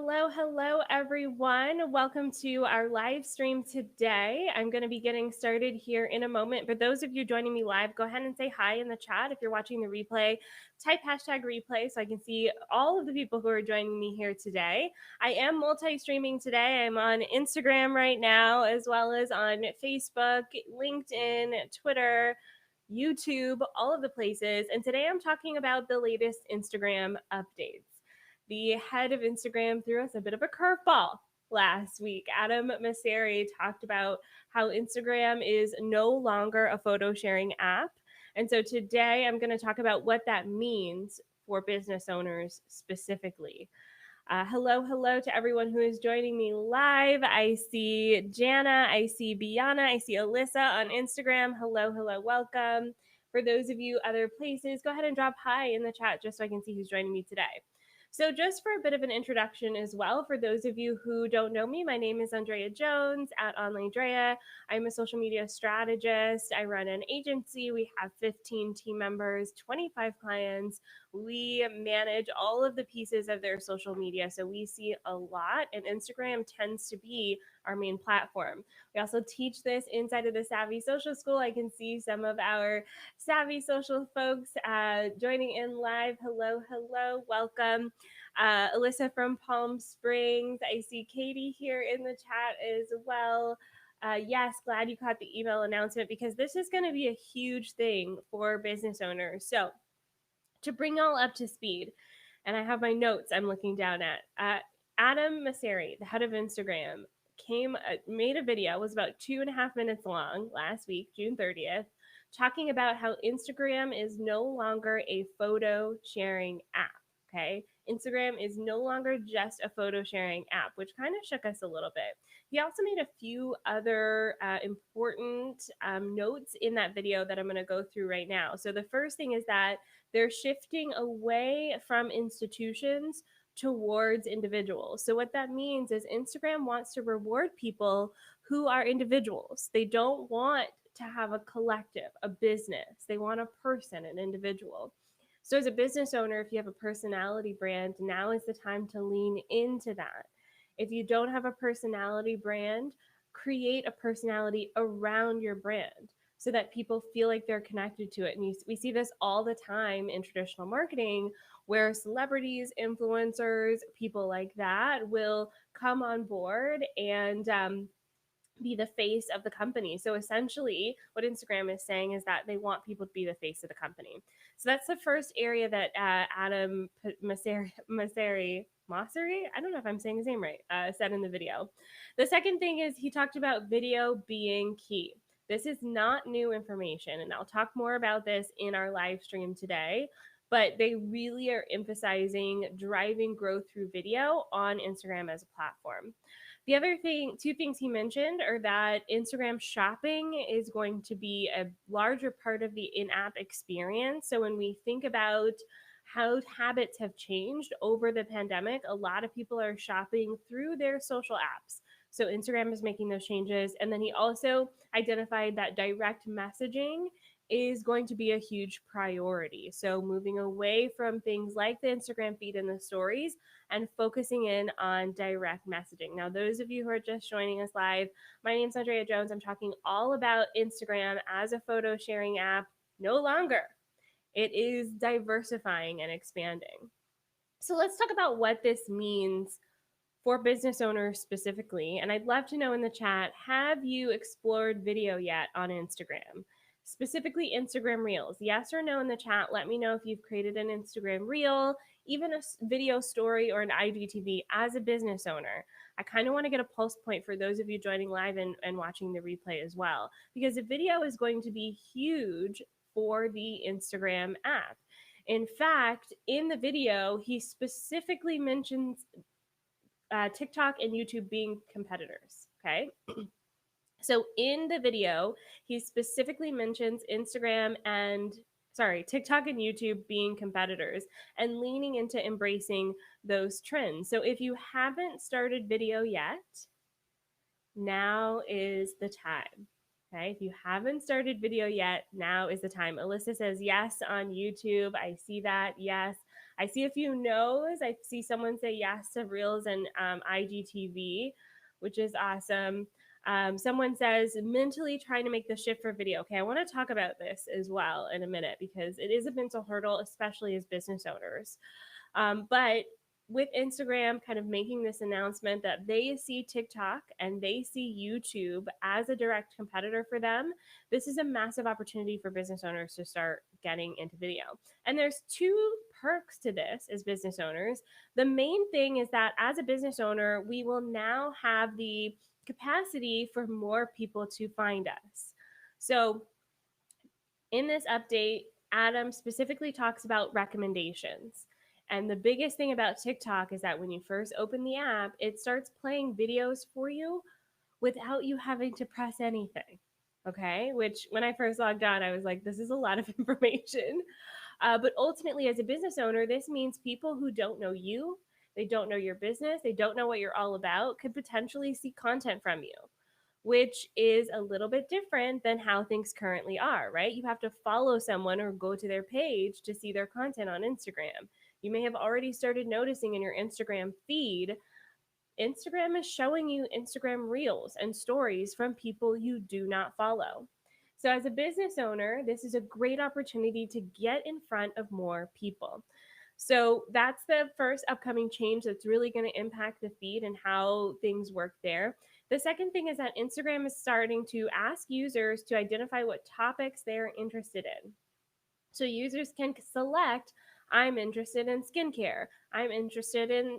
Hello, everyone. Welcome to our live stream today. I'm going to be getting started here in a moment. For those of you joining me live, go ahead and say hi in the chat. If you're watching the replay, type hashtag replay so I can see all of the people who are joining me here today. I am multi-streaming today. I'm on Instagram right now, as well as on Facebook, LinkedIn, Twitter, YouTube, all of the places. And today I'm talking about the latest Instagram updates. The head of Instagram threw us a bit of a curveball last week. Adam Mosseri talked about how Instagram is no longer a photo sharing app. And so today I'm going to talk about what that means for business owners specifically. Hello to everyone who is joining me live. I see Jana, I see Biana, I see Alyssa on Instagram. Hello, welcome. For those of you other places, go ahead and drop hi in the chat just so I can see who's joining me today. So just for a bit of an introduction as well, for those of you who don't know me, my name is Andrea Jones at OnlineDrea. I'm a social media strategist. I run an agency. We have 15 team members, 25 clients. We manage all of the pieces of their social media. So we see a lot, and Instagram tends to be our main platform. We also teach this inside of the Savvy Social School. I can see some of our Savvy Social folks joining in live. Hello, welcome. Alyssa from Palm Springs. I see Katie here in the chat as well. Yes, glad you caught the email announcement because this is going to be a huge thing for business owners. So to bring y'all up to speed, and I have my notes I'm looking down at. Adam Mosseri, the head of Instagram, made a video, was about 2.5 minutes long last week, June 30th, talking about how Instagram is no longer a photo sharing app. Okay. Instagram is no longer just a photo sharing app, which kind of shook us a little bit. He also made a few other important notes in that video that I'm going to go through right now. So the first thing is that they're shifting away from institutions towards individuals. So what that means is Instagram wants to reward people who are individuals. They don't want to have a collective, a business. They want a person, an individual. So as a business owner, if you have a personality brand, now is the time to lean into that. If you don't have a personality brand, create a personality around your brand so that people feel like they're connected to it. And we see this all the time in traditional marketing where celebrities, influencers, people like that will come on board and be the face of the company. So essentially, what Instagram is saying is that they want people to be the face of the company. So that's the first area that Adam Mosseri, I don't know if I'm saying his name right, said in the video. The second thing is he talked about video being key. This is not new information, and I'll talk more about this in our live stream today. But they really are emphasizing driving growth through video on Instagram as a platform. The other thing, two things he mentioned are that Instagram shopping is going to be a larger part of the in-app experience. So when we think about how habits have changed over the pandemic, a lot of people are shopping through their social apps. So Instagram is making those changes. And then he also identified that direct messaging is going to be a huge priority. So moving away from things like the Instagram feed and the stories and focusing in on direct messaging. Now, those of you who are just joining us live, my name is Andrea Jones. I'm talking all about Instagram as a photo sharing app. No longer. It is diversifying and expanding. So let's talk about what this means for business owners specifically. And I'd love to know in the chat, have you explored video yet on Instagram? Specifically Instagram Reels. Yes or no in the chat. Let me know if you've created an Instagram Reel, even a video story or an IGTV as a business owner. I kind of want to get a pulse point for those of you joining live and watching the replay as well, because the video is going to be huge for the Instagram app. In fact, in the video, he specifically mentions TikTok and YouTube being competitors. Okay. So in the video, he specifically mentions TikTok and YouTube being competitors and leaning into embracing those trends. So if you haven't started video yet, now is the time. Okay, if you haven't started video yet, now is the time. Alyssa says yes on YouTube. I see that. Yes. I see a few no's. I see someone say yes to Reels and IGTV, which is awesome. Someone says mentally trying to make the shift for video. Okay, I want to talk about this as well in a minute because it is a mental hurdle, especially as business owners. But with Instagram kind of making this announcement that they see TikTok and they see YouTube as a direct competitor for them, this is a massive opportunity for business owners to start getting into video. And there's two perks to this as business owners. The main thing is that as a business owner, we will now have the capacity for more people to find us. So in this update, Adam specifically talks about recommendations. And the biggest thing about TikTok is that when you first open the app, it starts playing videos for you without you having to press anything. Okay. Which when I first logged on, I was like, this is a lot of information. But ultimately, as a business owner, this means people who don't know you, they don't know your business, they don't know what you're all about, could potentially see content from you, which is a little bit different than how things currently are, right? You have to follow someone or go to their page to see their content on Instagram. You may have already started noticing in your Instagram feed, Instagram is showing you Instagram reels and stories from people you do not follow. So, as a business owner, this is a great opportunity to get in front of more people. So, that's the first upcoming change that's really going to impact the feed and how things work there. The second thing is that Instagram is starting to ask users to identify what topics they're interested in. So users can select, I'm interested in skincare. I'm interested in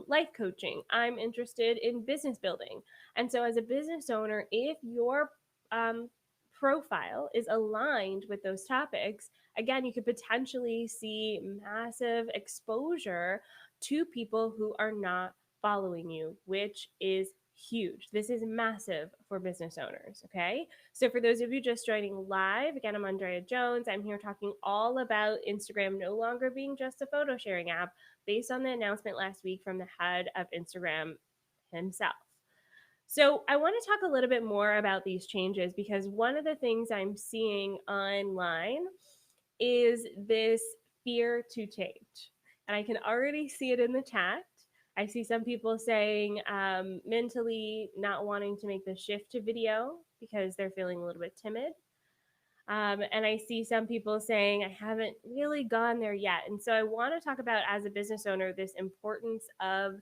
life coaching. I'm interested in business building. And so, as a business owner, if your profile is aligned with those topics, again, you could potentially see massive exposure to people who are not following you, which is huge. This is massive for business owners. Okay. So, for those of you just joining live, again, I'm Andrea Jones. I'm here talking all about Instagram no longer being just a photo sharing app based on the announcement last week from the head of Instagram himself. So, I want to talk a little bit more about these changes because one of the things I'm seeing online is this fear to change. And I can already see it in the chat. I see some people saying mentally not wanting to make the shift to video because they're feeling a little bit timid. And I see some people saying, I haven't really gone there yet. And so I want to talk about, as a business owner, this importance of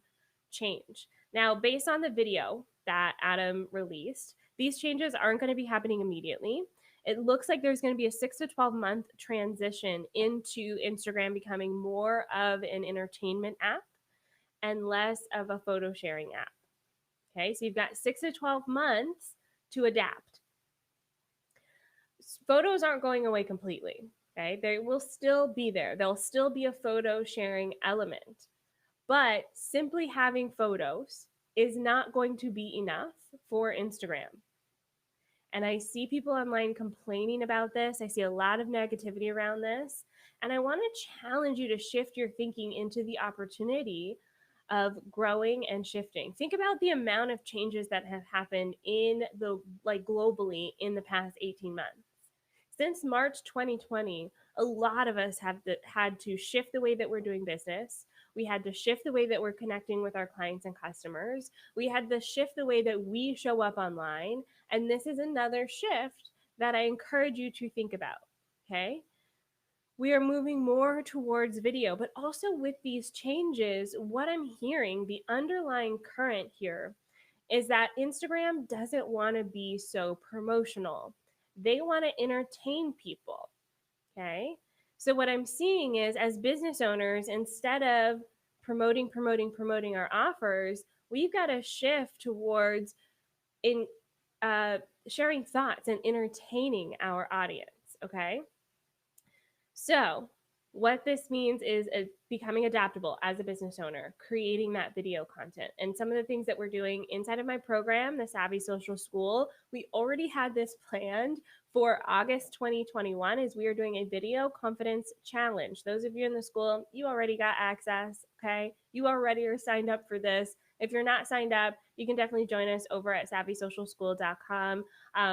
change. Now, based on the video that Adam released, these changes aren't going to be happening immediately. It looks like there's going to be a 6 to 12 month transition into Instagram becoming more of an entertainment app and less of a photo sharing app. Okay, so you've got 6 to 12 months to adapt. Photos aren't going away completely. Okay, they will still be there. There'll still be a photo sharing element, but simply having photos is not going to be enough for Instagram. And I see people online complaining about this. I see a lot of negativity around this. And I want to challenge you to shift your thinking into the opportunity of growing and shifting. Think about the amount of changes that have happened in the globally in the past 18 months. Since March 2020, a lot of us have had to shift the way that we're doing business. We had to shift the way that we're connecting with our clients and customers. We had to shift the way that we show up online. And this is another shift that I encourage you to think about. Okay. We are moving more towards video, but also with these changes, what I'm hearing, the underlying current here is that Instagram doesn't want to be so promotional. They want to entertain people. Okay. So, what I'm seeing is, as business owners, instead of promoting our offers, we've got to shift towards in sharing thoughts and entertaining our audience. Okay. So, what this means is becoming adaptable as a business owner, creating that video content. And some of the things that we're doing inside of my program, the Savvy Social School, we already had this planned for August 2021 is we are doing a video confidence challenge. Those of you in the school, you already got access, okay? You already are signed up for this. If you're not signed up, you can definitely join us over at savvysocialschool.com,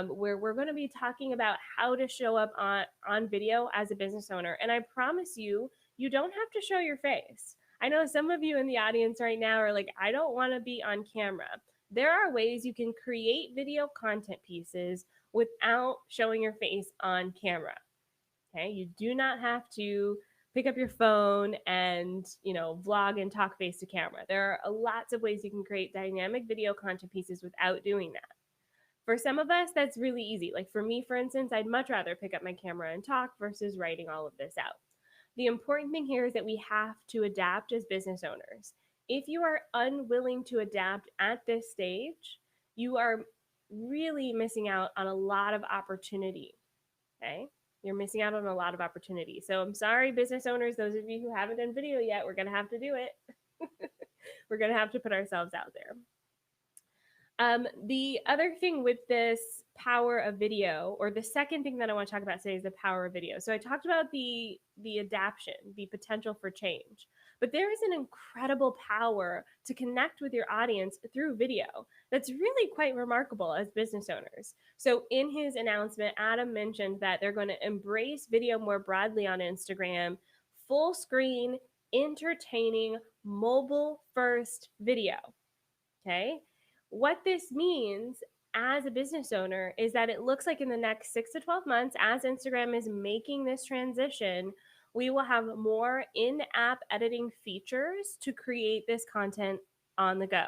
where we're going to be talking about how to show up on video as a business owner. And I promise you, you don't have to show your face. I know some of you in the audience right now are like, I don't want to be on camera. There are ways you can create video content pieces without showing your face on camera. Okay, you do not have to pick up your phone and vlog and talk face to camera. There are lots of ways you can create dynamic video content pieces without doing that. For some of us, that's really easy. Like for me, for instance, I'd much rather pick up my camera and talk versus writing all of this out. The important thing here is that we have to adapt as business owners. If you are unwilling to adapt at this stage, you are really missing out on a lot of opportunity. Okay? You're missing out on a lot of opportunity. So I'm sorry, business owners, those of you who haven't done video yet, we're going to have to do it. We're going to have to put ourselves out there. The other thing with this power of video, or the second thing that I want to talk about today, is the power of video. So I talked about the adaptation, the potential for change, but there is an incredible power to connect with your audience through video that's really quite remarkable as business owners. So in his announcement, Adam mentioned that they're going to embrace video more broadly on Instagram, full screen, entertaining, mobile first video. Okay. What this means as a business owner is that it looks like in the next 6 to 12 months, as Instagram is making this transition, we will have more in-app editing features to create this content on the go.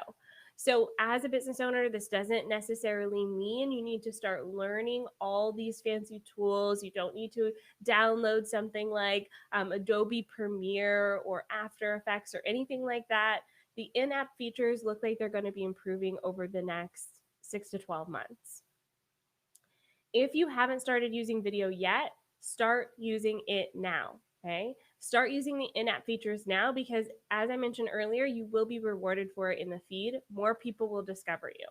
So as a business owner, this doesn't necessarily mean you need to start learning all these fancy tools. You don't need to download something like Adobe Premiere or After Effects or anything like that. The in-app features look like they're going to be improving over the next 6 to 12 months. If you haven't started using video yet, start using it now. Okay? Start using the in-app features now because, as I mentioned earlier, you will be rewarded for it in the feed. More people will discover you.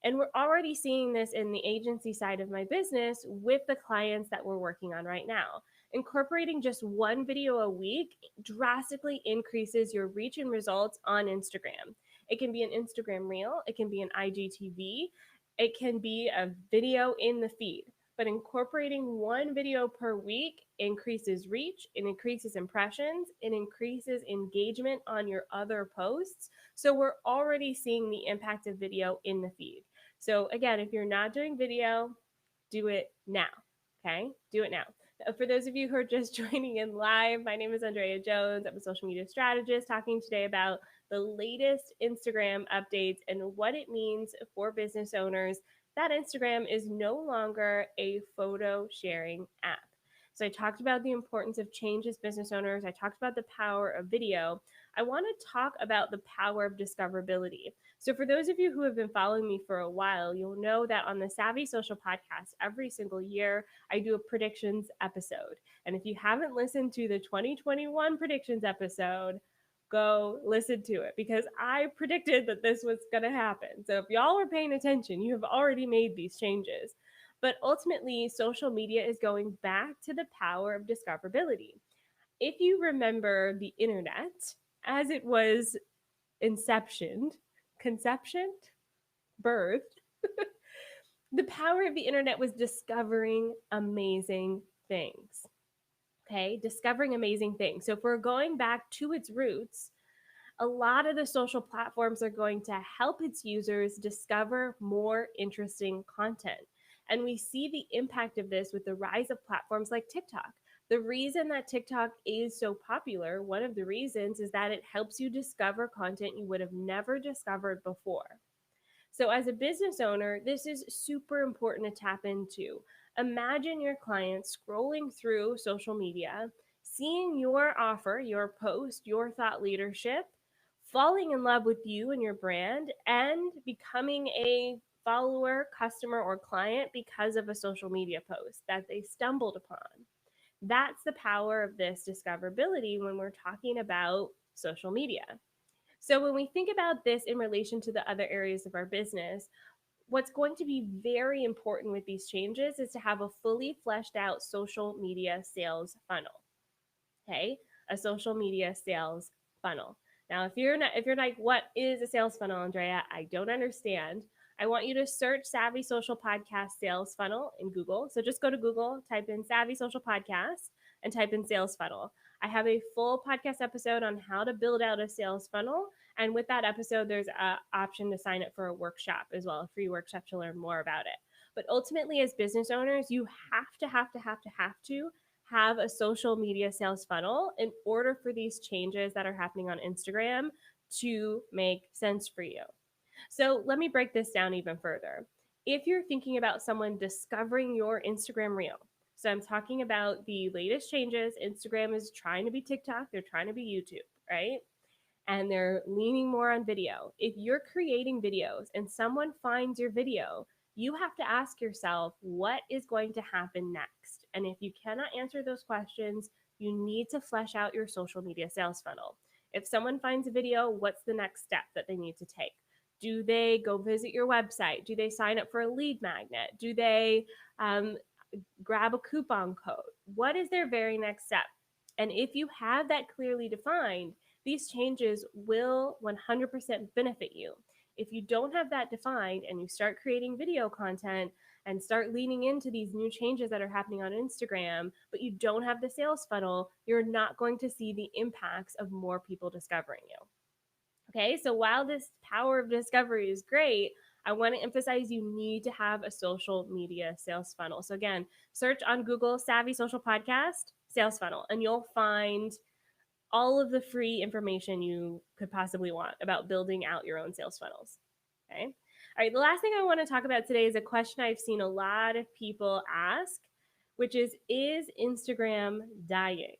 And we're already seeing this in the agency side of my business with the clients that we're working on right now. Incorporating just one video a week drastically increases your reach and results on Instagram. It can be an Instagram reel, it can be an IGTV, it can be a video in the feed. But incorporating one video per week increases reach, it increases impressions, it increases engagement on your other posts. So we're already seeing the impact of video in the feed. So again, if you're not doing video, do it now. Okay, do it now. For those of you who are just joining in live, my name is Andrea Jones. I'm a social media strategist talking today about the latest Instagram updates and what it means for business owners that Instagram is no longer a photo sharing app. So I talked about the importance of change as business owners. I talked about the power of video. I want to talk about the power of discoverability. So for those of you who have been following me for a while, you'll know that on the Savvy Social podcast, every single year, I do a predictions episode. And if you haven't listened to the 2021 predictions episode, go listen to it because I predicted that this was going to happen. So if y'all are paying attention, you have already made these changes. But ultimately, social media is going back to the power of discoverability. If you remember the internet as it was conceptioned, birthed, the power of the internet was discovering amazing things. Okay, discovering amazing things. So if we're going back to its roots, a lot of the social platforms are going to help its users discover more interesting content. And we see the impact of this with the rise of platforms like TikTok. The reason that TikTok is so popular, one of the reasons is that it helps you discover content you would have never discovered before. So as a business owner, this is super important to tap into. Imagine your client scrolling through social media, seeing your offer, your post, your thought leadership, falling in love with you and your brand, and becoming a follower, customer, or client because of a social media post that they stumbled upon. That's the power of this discoverability when we're talking about social media. So when we think about this in relation to the other areas of our business, what's going to be very important with these changes is to have a fully fleshed out social media sales funnel. Okay, a social media sales funnel. Now, if you're like, what is a sales funnel, Andrea? I don't understand. I want you to search Savvy Social Podcast sales funnel in Google. So just go to Google, type in Savvy Social Podcast, and type in sales funnel. I have a full podcast episode on how to build out a sales funnel. And with that episode, there's an option to sign up for a workshop as well, a free workshop to learn more about it. But ultimately, as business owners, you have to have a social media sales funnel in order for these changes that are happening on Instagram to make sense for you. So let me break this down even further. If you're thinking about someone discovering your Instagram reel, so I'm talking about the latest changes. Instagram is trying to be TikTok, they're trying to be YouTube, right? And they're leaning more on video. If you're creating videos and someone finds your video, you have to ask yourself what is going to happen next. And if you cannot answer those questions, you need to flesh out your social media sales funnel. If someone finds a video, what's the next step that they need to take? Do they go visit your website? Do they sign up for a lead magnet? Do they grab a coupon code? What is their very next step? And if you have that clearly defined, these changes will 100% benefit you. If you don't have that defined and you start creating video content and start leaning into these new changes that are happening on Instagram, but you don't have the sales funnel, you're not going to see the impacts of more people discovering you. Okay, so while this power of discovery is great, I want to emphasize you need to have a social media sales funnel. So, again, search on Google Savvy Social Podcast sales funnel, and you'll find all of the free information you could possibly want about building out your own sales funnels. Okay. All right. The last thing I want to talk about today is a question I've seen a lot of people ask, which is Instagram dying?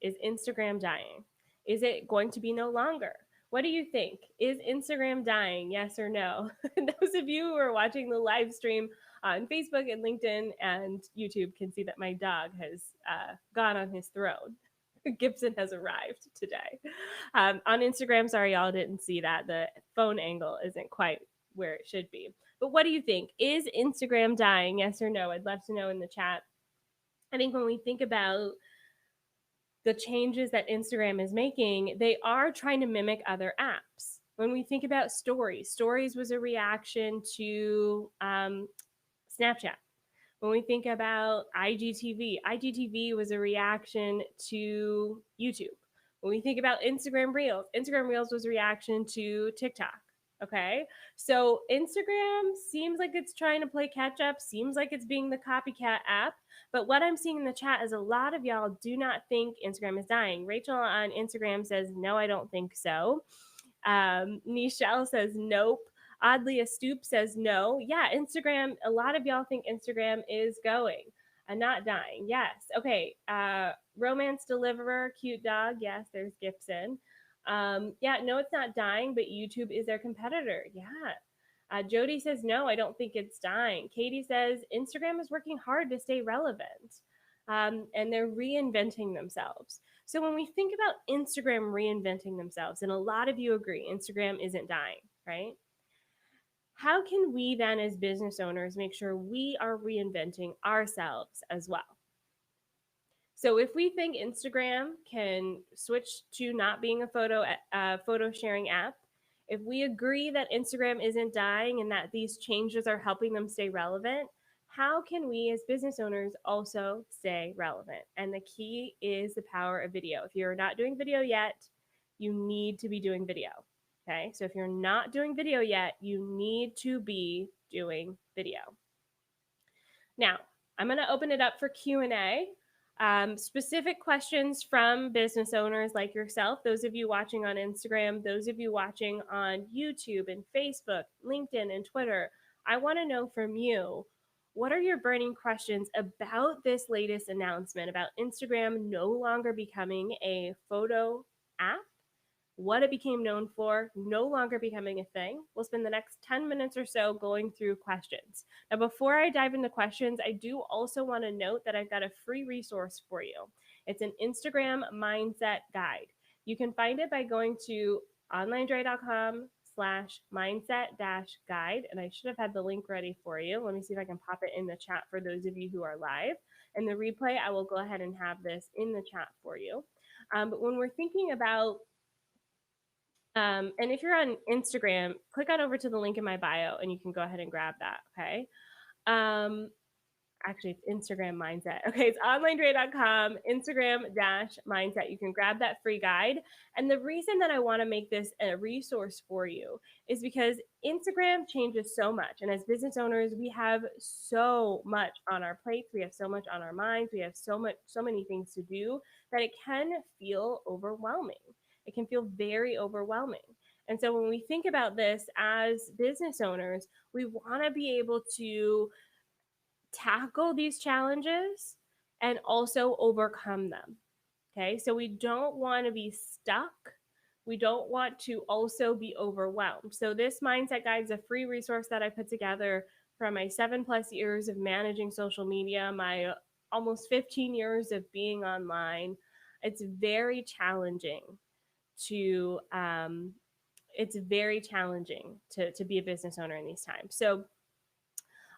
Is Instagram dying? Is it going to be no longer? What do you think? Is Instagram dying? Yes or no? Those of you who are watching the live stream on Facebook and LinkedIn and YouTube can see that my dog has gone on his throne. Gibson has arrived today. On Instagram, sorry, y'all didn't see that. The phone angle isn't quite where it should be. But what do you think? Is Instagram dying? Yes or no? I'd love to know in the chat. I think when we think about the changes that Instagram is making, they are trying to mimic other apps. When we think about stories was a reaction to Snapchat. When we think about IGTV was a reaction to YouTube. When we think about Instagram Reels was a reaction to TikTok. Okay. So Instagram seems like it's trying to play catch up, seems like it's being the copycat app. But what I'm seeing in the chat is a lot of y'all do not think Instagram is dying. Rachel on Instagram says, no, I don't think so. Nichelle says, nope. Oddly Astute says no. Yeah, Instagram, a lot of y'all think Instagram is going and not dying. Yes. Okay. Romance Deliverer, cute dog. Yes, there's Gibson. Yeah, no, it's not dying, but YouTube is their competitor. Yeah. Jody says, no, I don't think it's dying. Katie says, Instagram is working hard to stay relevant. And they're reinventing themselves. So when we think about Instagram reinventing themselves, and a lot of you agree, Instagram isn't dying, right? How can we then, as business owners, make sure we are reinventing ourselves as well? So if we think Instagram can switch to not being a photo sharing app, if we agree that Instagram isn't dying and that these changes are helping them stay relevant, how can we as business owners also stay relevant? And the key is the power of video. If you're not doing video yet, you need to be doing video. Okay, so if you're not doing video yet, you need to be doing video. Now, I'm going to open it up for Q&A. Specific questions from business owners like yourself, those of you watching on Instagram, those of you watching on YouTube and Facebook, LinkedIn, and Twitter. I want to know from you, what are your burning questions about this latest announcement about Instagram no longer becoming a photo app? What it became known for, no longer becoming a thing. We'll spend the next 10 minutes or so going through questions. Now, before I dive into questions, I do also want to note that I've got a free resource for you. It's an Instagram mindset guide. You can find it by going to onlinedre.com/mindset-guide. And I should have had the link ready for you. Let me see if I can pop it in the chat for those of you who are live. And the replay, I will go ahead and have this in the chat for you. But when we're thinking about and if you're on Instagram, click on over to the link in my bio and you can go ahead and grab that. Okay. actually it's Instagram mindset. Okay, it's onlinedrea.com, Instagram dash mindset. You can grab that free guide. And the reason that I want to make this a resource for you is because Instagram changes so much. And as business owners, we have so much on our plates. We have so much on our minds. We have so many things to do that it can feel overwhelming. It can feel very overwhelming. And so when we think about this as business owners, we want to be able to tackle these challenges and also overcome them. Okay, so we don't want to be stuck. We don't want to also be overwhelmed. So, this mindset guide is a free resource that I put together from my 7+ years of managing social media, my almost 15 years of being online. It's very challenging to to be a business owner in these times. So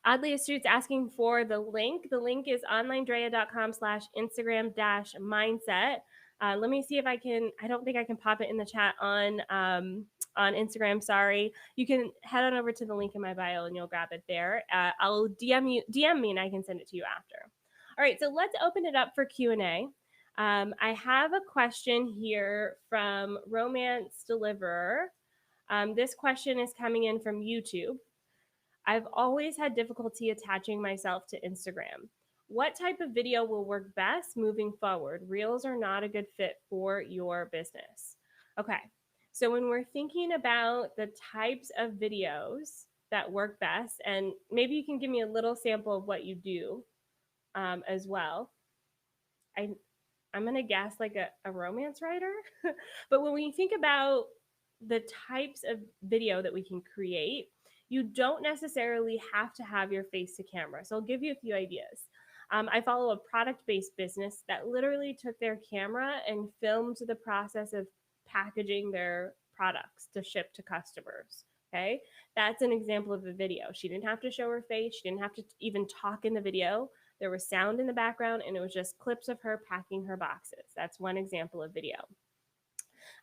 Oddly Astute asking for the link. The link is onlinedrea.com/Instagram mindset. Let me see if I can. I don't think I can pop it in the chat on Instagram. Sorry. You can head on over to the link in my bio and you'll grab it there. I'll DM me and I can send it to you after. All right. So let's open it up for Q&A. I have a question here from Romance Deliverer. This question is coming in from YouTube. I've always had difficulty attaching myself to Instagram. What type of video will work best moving forward? Reels are not a good fit for your business. Okay, so when we're thinking about the types of videos that work best, and maybe you can give me a little sample of what you do as well. I'm going to guess like a romance writer. But when we think about the types of video that we can create, you don't necessarily have to have your face to camera. So I'll give you a few ideas. I follow a product-based business that literally took their camera and filmed the process of packaging their products to ship to customers. Okay, that's an example of a video. She didn't have to show her face. She didn't have to even talk in the video. There was sound in the background and it was just clips of her packing her boxes. That's one example of video.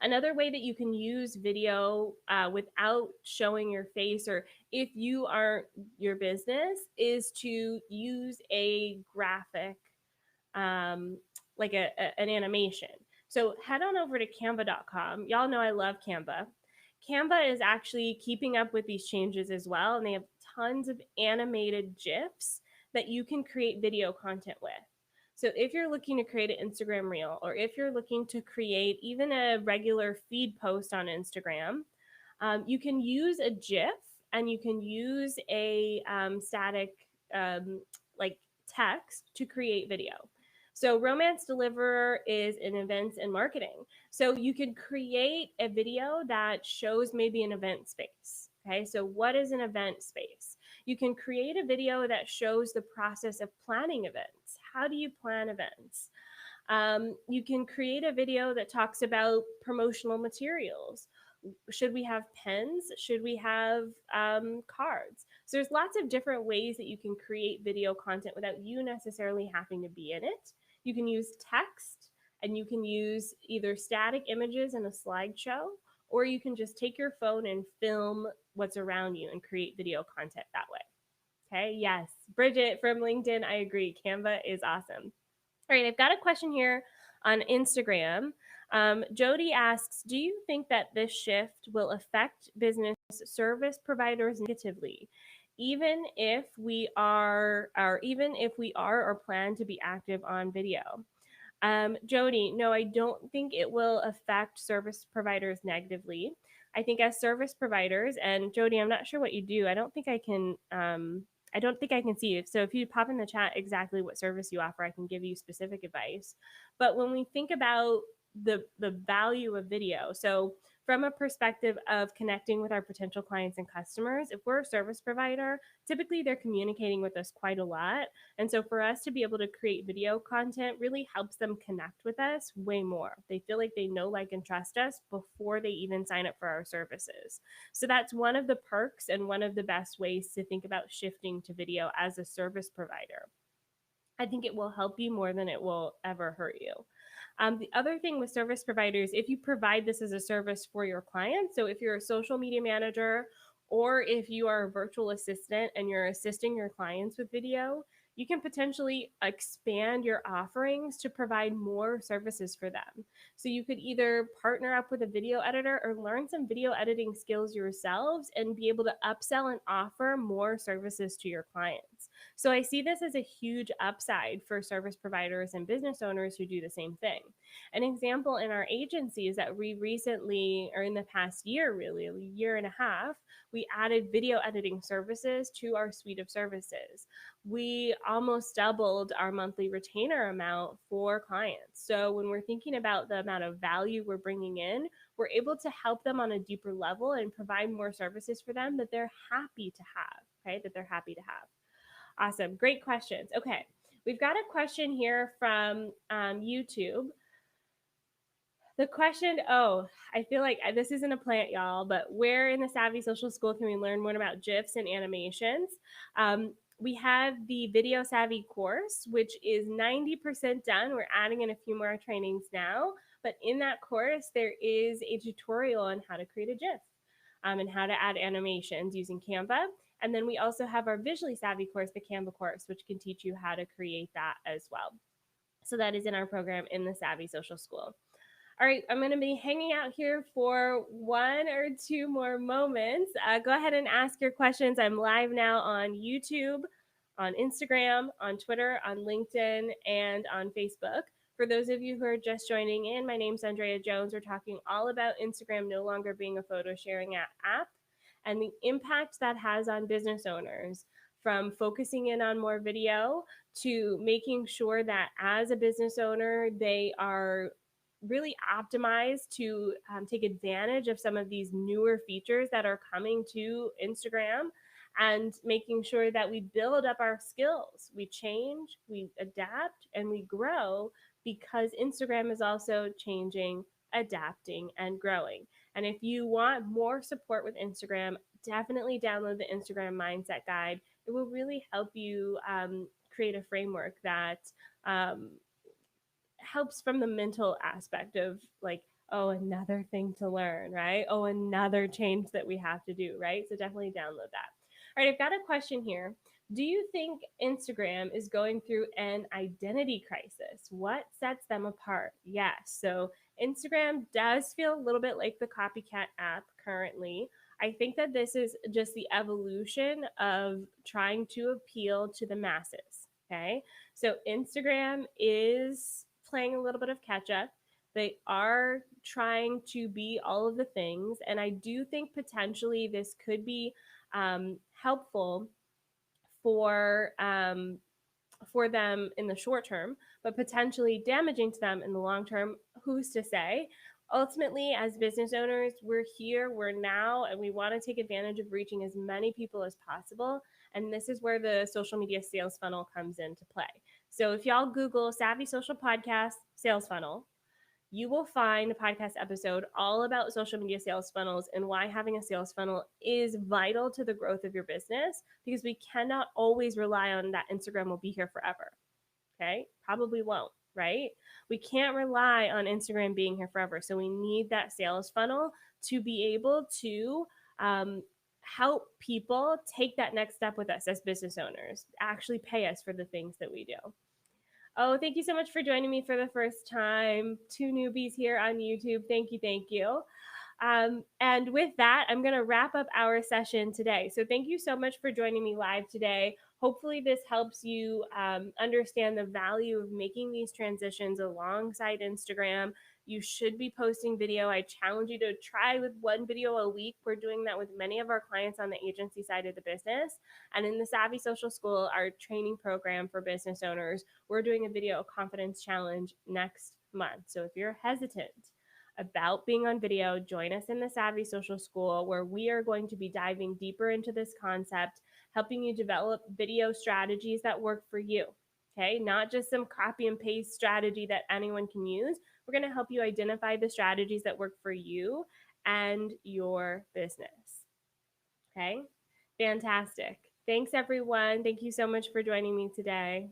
Another way that you can use video without showing your face, or if you aren't your business, is to use a graphic, like an animation. So head on over to canva.com. Y'all know I love Canva. Canva is actually keeping up with these changes as well, and they have tons of animated GIFs that you can create video content with. So if you're looking to create an Instagram reel, or if you're looking to create even a regular feed post on Instagram, you can use a GIF and you can use a static like text to create video. So Romance Deliverer is in events and marketing. So you can create a video that shows maybe an event space. Okay, so what is an event space? You can create a video that shows the process of planning events. How do you plan events? You can create a video that talks about promotional materials. Should we have pens? Should we have cards? So there's lots of different ways that you can create video content without you necessarily having to be in it. You can use text, and you can use either static images in a slideshow, or you can just take your phone and film what's around you and create video content that way. Okay, yes. Bridget from LinkedIn, I agree. Canva is awesome. All right, I've got a question here on Instagram. Jody asks, do you think that this shift will affect business service providers negatively, even if we are or plan to be active on video? Jody, no, I don't think it will affect service providers negatively. I think as service providers, and Jody, I'm not sure what you do. I don't think I can see it. So if you pop in the chat exactly what service you offer, I can give you specific advice. But when we think about the value of video, so from a perspective of connecting with our potential clients and customers, if we're a service provider, typically they're communicating with us quite a lot. And so for us to be able to create video content really helps them connect with us way more. They feel like they know, like, and trust us before they even sign up for our services. So that's one of the perks and one of the best ways to think about shifting to video as a service provider. I think it will help you more than it will ever hurt you. The other thing with service providers, if you provide this as a service for your clients, so if you're a social media manager or if you are a virtual assistant and you're assisting your clients with video, you can potentially expand your offerings to provide more services for them. So you could either partner up with a video editor or learn some video editing skills yourselves and be able to upsell and offer more services to your clients. So I see this as a huge upside for service providers and business owners who do the same thing. An example in our agency is that we recently, or in the past year, really, a year and a half, we added video editing services to our suite of services. We almost doubled our monthly retainer amount for clients. So when we're thinking about the amount of value we're bringing in, we're able to help them on a deeper level and provide more services for them that they're happy to have, okay? That they're happy to have. Awesome. Great questions. Okay. We've got a question here from YouTube. The question, I feel like this isn't a plant, y'all, but where in the Savvy Social School can we learn more about GIFs and animations? We have the Video Savvy course, which is 90% done. We're adding in a few more trainings now, but in that course, there is a tutorial on how to create a GIF and how to add animations using Canva. And then we also have our Visually Savvy course, the Canva course, which can teach you how to create that as well. So that is in our program in the Savvy Social School. All right, I'm going to be hanging out here for 1 or 2 more moments. Go ahead and ask your questions. I'm live now on YouTube, on Instagram, on Twitter, on LinkedIn, and on Facebook. For those of you who are just joining in, my name's Andrea Jones. We're talking all about Instagram no longer being a photo sharing app and the impact that has on business owners, from focusing in on more video to making sure that as a business owner, they are really optimized to take advantage of some of these newer features that are coming to Instagram, and making sure that we build up our skills. We change, we adapt, and we grow, because Instagram is also changing, adapting, and growing. And if you want more support with Instagram, definitely download the Instagram Mindset Guide. It will really help you create a framework that helps from the mental aspect of like, oh, another thing to learn, right? Oh, another change that we have to do, right? So definitely download that. All right, I've got a question here. Do you think Instagram is going through an identity crisis? What sets them apart? Yes. So Instagram does feel a little bit like the copycat app currently. I think that this is just the evolution of trying to appeal to the masses. Okay. So Instagram is playing a little bit of catch up. They are trying to be all of the things. And I do think potentially this could be helpful for them in the short term, but potentially damaging to them in the long term. Who's to say? Ultimately, as business owners, we're here, we're now, and we want to take advantage of reaching as many people as possible. And this is where the social media sales funnel comes into play. So if y'all Google Savvy Social Podcast sales funnel, you will find a podcast episode all about social media sales funnels and why having a sales funnel is vital to the growth of your business, because we cannot always rely on that Instagram will be here forever. Okay? Probably won't, right? We can't rely on Instagram being here forever. So we need that sales funnel to be able to help people take that next step with us as business owners, actually pay us for the things that we do. Oh, thank you so much for joining me for the first time. 2 newbies here on YouTube. Thank you. Thank you. And with that, I'm going to wrap up our session today. So thank you so much for joining me live today. Hopefully this helps you understand the value of making these transitions alongside Instagram. You should be posting video. I challenge you to try with 1 video a week. We're doing that with many of our clients on the agency side of the business. And in the Savvy Social School, our training program for business owners, we're doing a video confidence challenge next month. So if you're hesitant about being on video, join us in the Savvy Social School, where we are going to be diving deeper into this concept, helping you develop video strategies that work for you. Okay, not just some copy and paste strategy that anyone can use. We're going to help you identify the strategies that work for you and your business. Okay, fantastic. Thanks, everyone. Thank you so much for joining me today.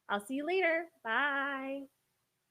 I'll see you later. Bye.